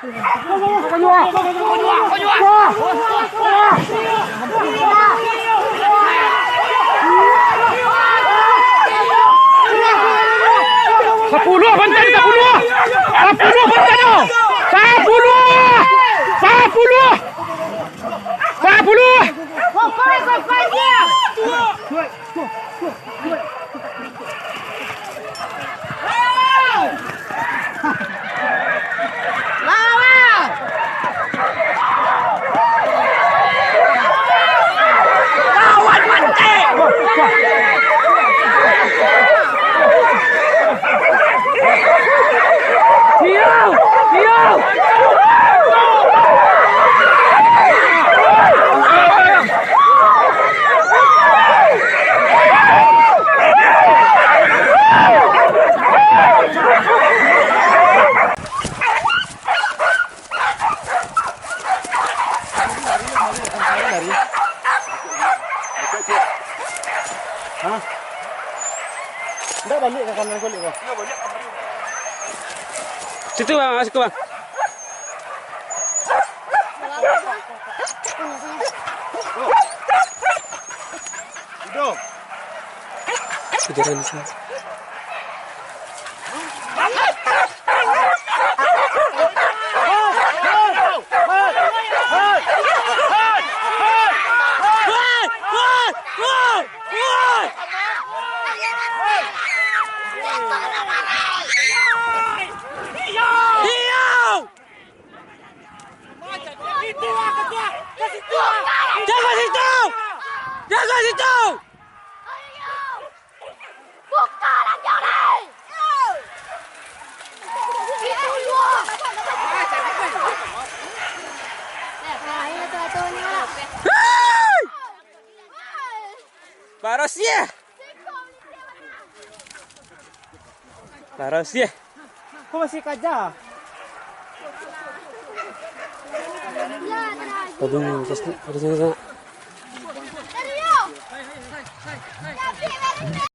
Sepuluh bantai, 10 bantai, Hah? Enggak balik ke kanan balik kok. Situ bang, masuk bang. Hidup. Kejaran di sini. Jaga situ! Buka lanjut nih! Barosia! Barosia! Kok masih kaja? Aduh, terus